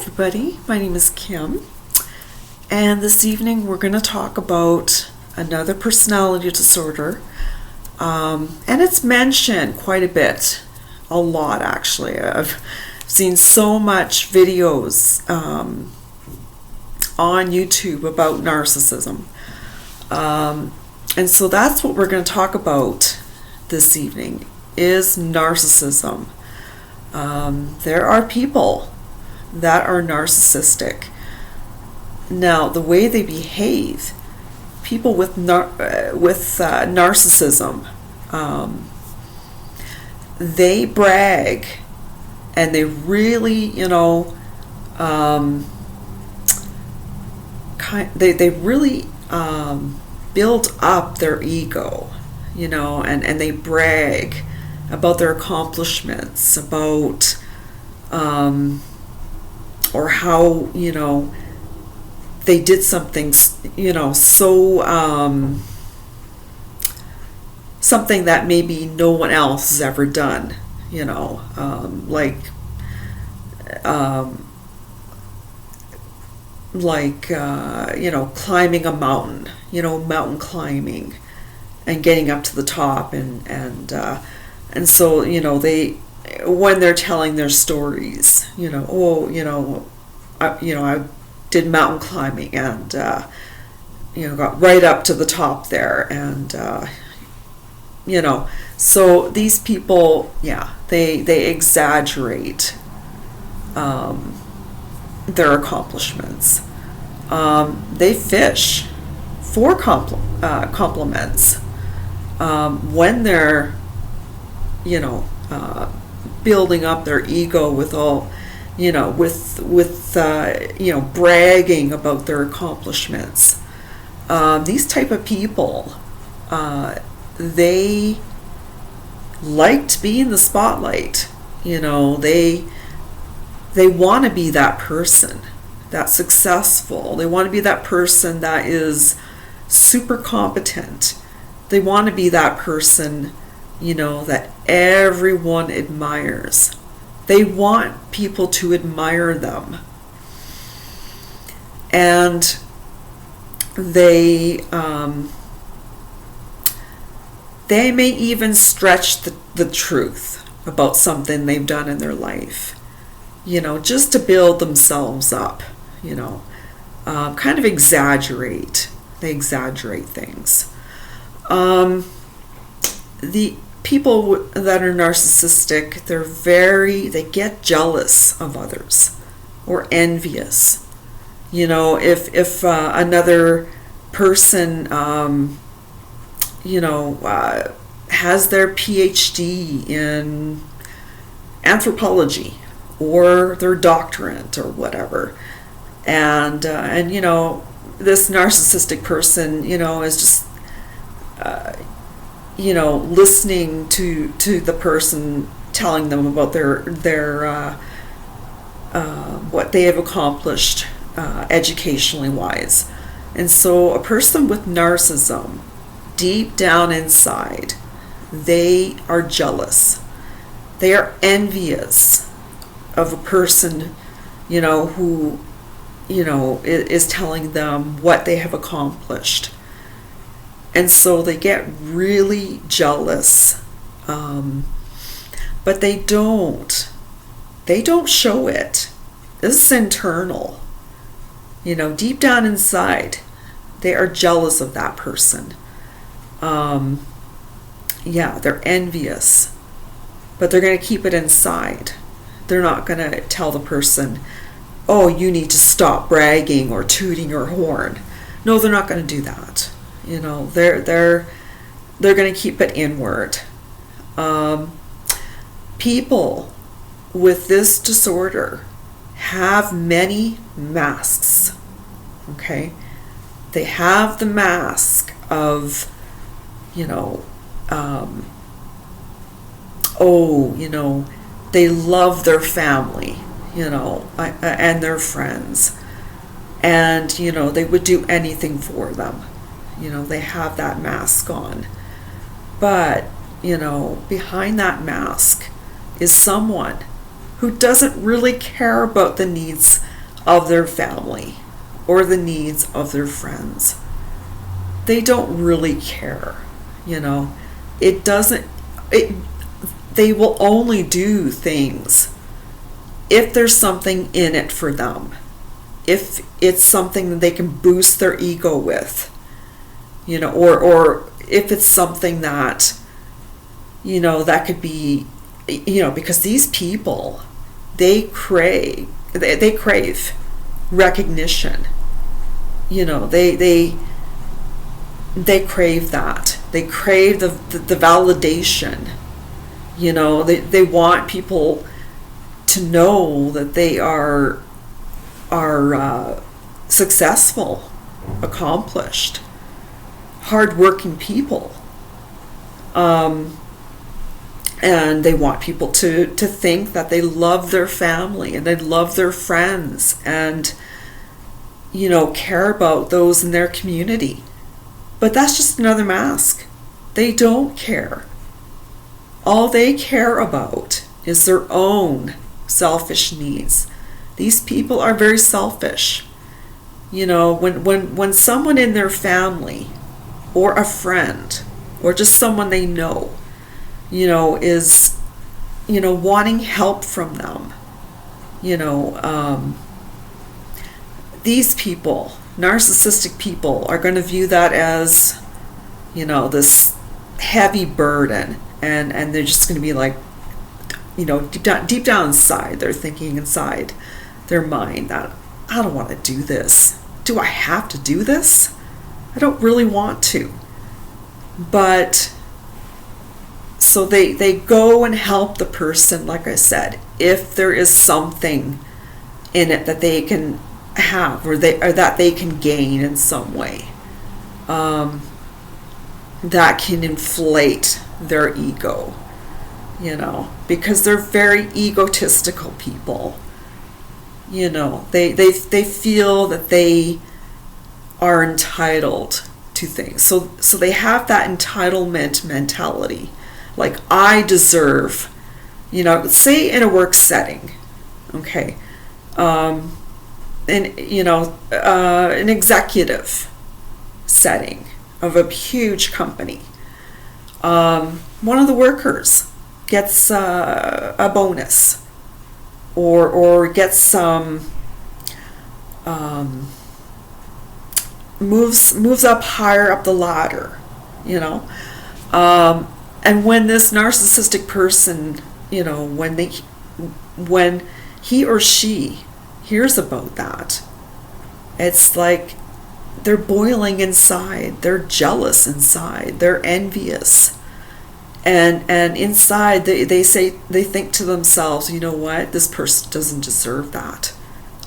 everybody. My name is Kim, and this evening we're going to talk about another personality disorder, and it's mentioned quite a bit, a lot actually. I've seen so much videos on YouTube about narcissism, and so that's what we're going to talk about this evening, is narcissism. There are people that are narcissistic. Now, the way they behave, people with narcissism, they brag, and they really, they really build up their ego, and they brag about their accomplishments, about or how they did something so something that maybe no one else has ever done, climbing a mountain, mountain climbing and getting up to the top, and so they, when they're telling their stories, I did mountain climbing and got right up to the top there, and so these people, they exaggerate their accomplishments. They fish for compliments when they're building up their ego with all, bragging about their accomplishments. These type of people, they like to be in the spotlight. They want to be that person that's successful. They want to be that person that is super competent. They want to be that person, that everyone admires. They want people to admire them. And they may even stretch the truth about something they've done in their life, just to build themselves up, kind of exaggerate. They exaggerate things. The people that are narcissistic, they get jealous of others or envious. If another person, has their PhD in anthropology or their doctorate or whatever, and this narcissistic person, is just listening to the person telling them about their what they have accomplished educationally wise. And so a person with narcissism, deep down inside, they are jealous. They are envious of a person, who, is telling them what they have accomplished. And so they get really jealous, but they don't show it. This is internal. Deep down inside, they are jealous of that person. They're envious, but they're going to keep it inside. They're not going to tell the person, oh, you need to stop bragging or tooting your horn. No, they're not going to do that. They're going to keep it inward. People with this disorder have many masks. Okay, they have the mask of, they love their family, and their friends, and they would do anything for them. They have that mask on. But, behind that mask is someone who doesn't really care about the needs of their family or the needs of their friends. They don't really care, you know. They will only do things if there's something in it for them. If it's something that they can boost their ego with, you know, or if it's something that, you know, that could be, you know, because these people, they crave recognition. You know, they crave that. They crave the validation. You know, they want people to know that they are successful, accomplished, hardworking people. And they want people to think that they love their family and they love their friends and, you know, care about those in their community. But that's just another mask. They don't care. All they care about is their own selfish needs. These people are very selfish. You know, when someone in their family or a friend or just someone they know, you know, is, you know, wanting help from them, you know, these people, narcissistic people, are going to view that as, you know, this heavy burden, and they're just going to be like, you know, deep down inside, they're thinking inside their mind that, I don't want to do this. Do I have to do this? I don't really want to. But so they go and help the person, like I said, if there is something in it that they can have or that they can gain in some way, that can inflate their ego, you know, because they're very egotistical people. You know, they feel that they are entitled to things. So they have that entitlement mentality. Like, I deserve, you know, say in a work setting, okay, and, you know, an executive setting of a huge company. One of the workers gets a bonus or gets some, moves up higher up the ladder, you know. And when this narcissistic person, you know, when he or she hears about that, it's like they're boiling inside, they're jealous inside, they're envious. And inside they think to themselves, you know what, this person doesn't deserve that.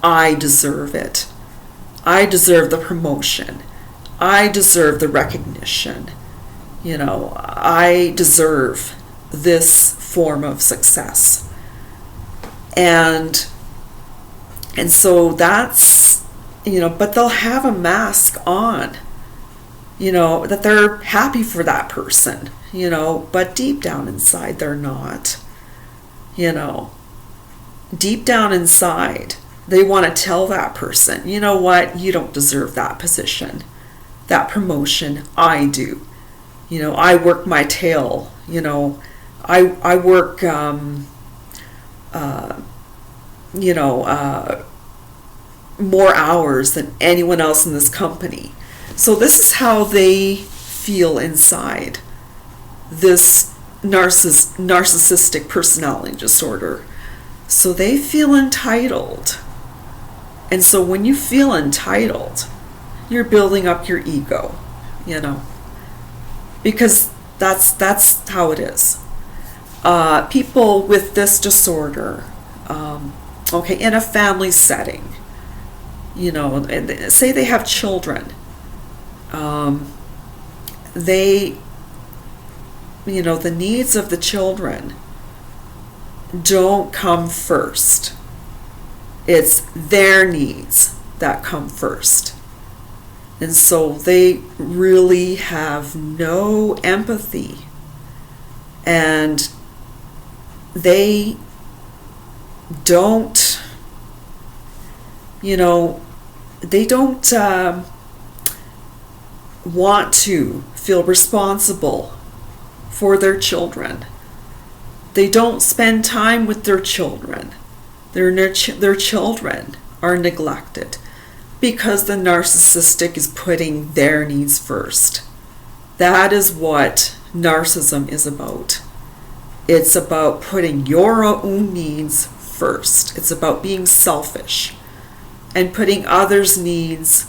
I deserve it. I deserve the promotion. I deserve the recognition. You know, I deserve this form of success. And so that's, you know, but they'll have a mask on, you know, that they're happy for that person, you know, but deep down inside they're not. You know, deep down inside they want to tell that person, you know what, you don't deserve that position, that promotion. I do. You know, I work my tail, you know, I work, you know, more hours than anyone else in this company. So this is how they feel inside, this narcissistic personality disorder. So they feel entitled. And so when you feel entitled, you're building up your ego, you know, because that's how it is. People with this disorder, okay, in a family setting, you know, say they have children, they, you know, the needs of the children don't come first. It's their needs that come first. And so they really have no empathy, and they don't, they don't want to feel responsible for their children. They don't spend time with their children. Their children are neglected because the narcissistic is putting their needs first. That is what narcissism is about. It's about putting your own needs first. It's about being selfish and putting others' needs,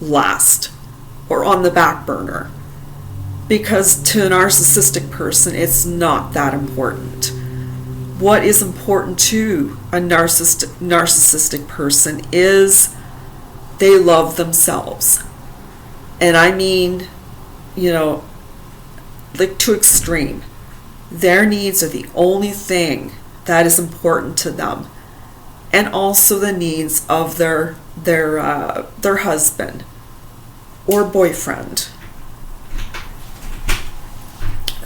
last or on the back burner. Because to a narcissistic person, it's not that important. What is important to a narcissistic person is they love themselves. And I mean, like to extreme. Their needs are the only thing that is important to them. And also the needs of their husband or boyfriend.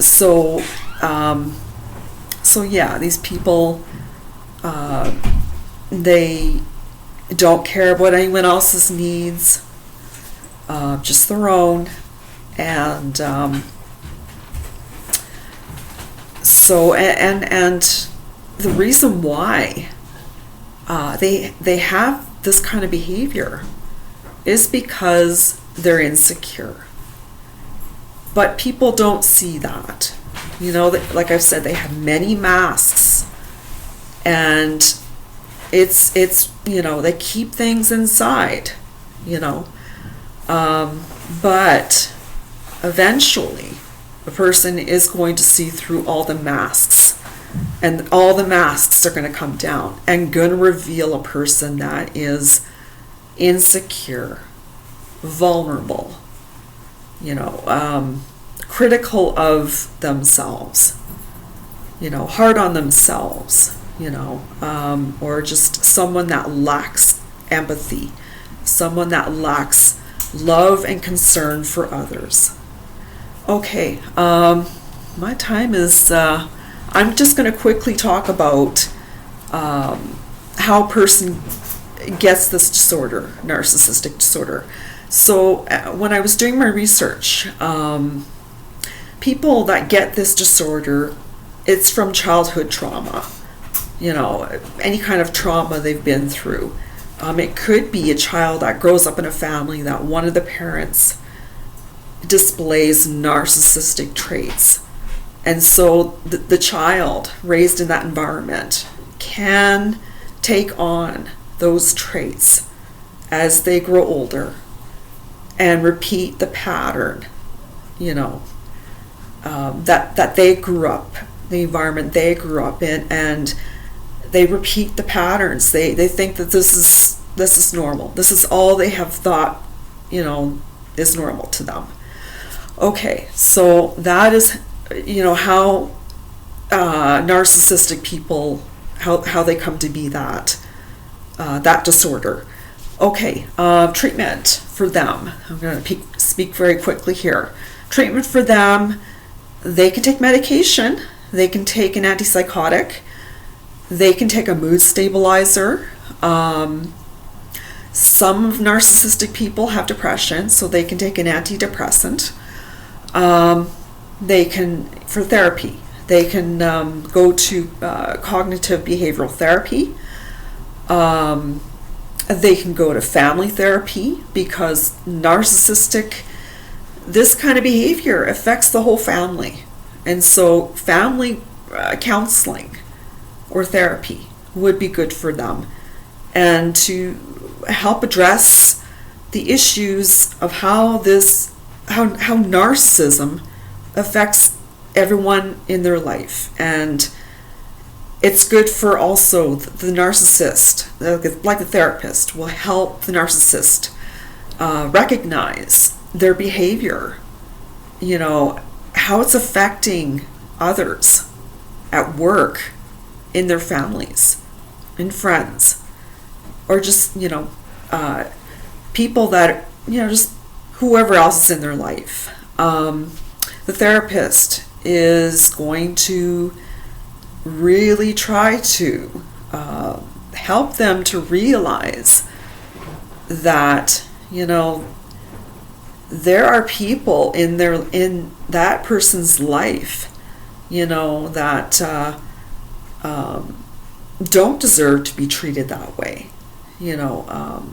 So yeah, these people, they don't care about anyone else's needs, just their own. And the reason why they have this kind of behavior is because they're insecure. But people don't see that. Like I've said, they have many masks, and it's they keep things inside, but eventually a person is going to see through all the masks, and all the masks are going to come down and going to reveal a person that is insecure, vulnerable, critical of themselves, hard on themselves, or just someone that lacks empathy, someone that lacks love and concern for others. Okay, my time is, I'm just going to quickly talk about how a person gets this disorder, narcissistic disorder. So when I was doing my research, people that get this disorder, it's from childhood trauma, any kind of trauma they've been through. It could be a child that grows up in a family that one of the parents displays narcissistic traits. And so the child raised in that environment can take on those traits as they grow older and repeat the pattern, that they grew up, the environment they grew up in, and they repeat the patterns. They think that this is normal. This is all they have thought, is normal to them. Okay, so that is, how narcissistic people, how they come to be that disorder. Okay, treatment for them. I'm going to speak very quickly here. Treatment for them, they can take medication. They can take an antipsychotic. They can take a mood stabilizer. Some of narcissistic people have depression, so they can take an antidepressant. They can, for therapy, they can go to cognitive behavioral therapy. They can go to family therapy because this kind of behavior affects the whole family. And so family counseling or therapy would be good for them, and to help address the issues of how narcissism affects everyone in their life. And it's good for also the narcissist, like the therapist, will help the narcissist recognize their behavior, how it's affecting others at work, in their families, in friends, or just, people that, just whoever else is in their life. The therapist is going to really try to help them to realize that, you know, there are people in that person's life, you know, that don't deserve to be treated that way, you know,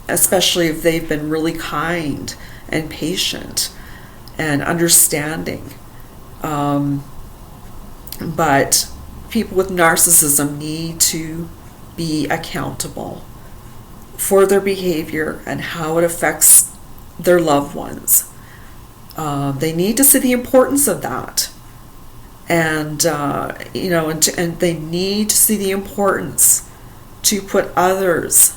especially if they've been really kind and patient and understanding. But people with narcissism need to be accountable for their behavior and how it affects their loved ones. They need to see the importance of that. And, you know, and they need to see the importance to put others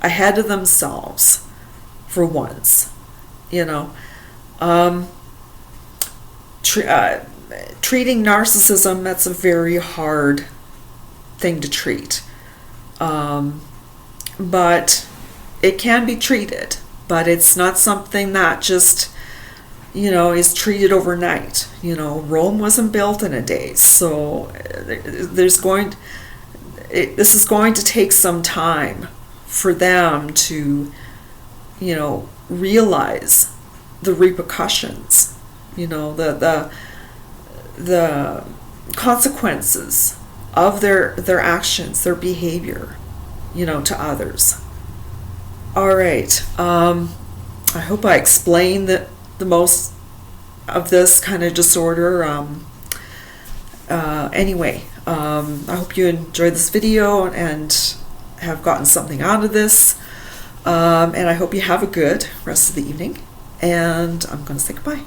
ahead of themselves for once, you know. Treating narcissism, that's a very hard thing to treat. But it can be treated, but it's not something that just, you know, is treated overnight. You know, Rome wasn't built in a day, so this is going to take some time for them to, you know, realize the repercussions, you know, the consequences of their actions, their behavior, you know, to others. All right. I hope I explained the most of this kind of disorder. Anyway, I hope you enjoyed this video and have gotten something out of this. And I hope you have a good rest of the evening. And I'm going to say goodbye.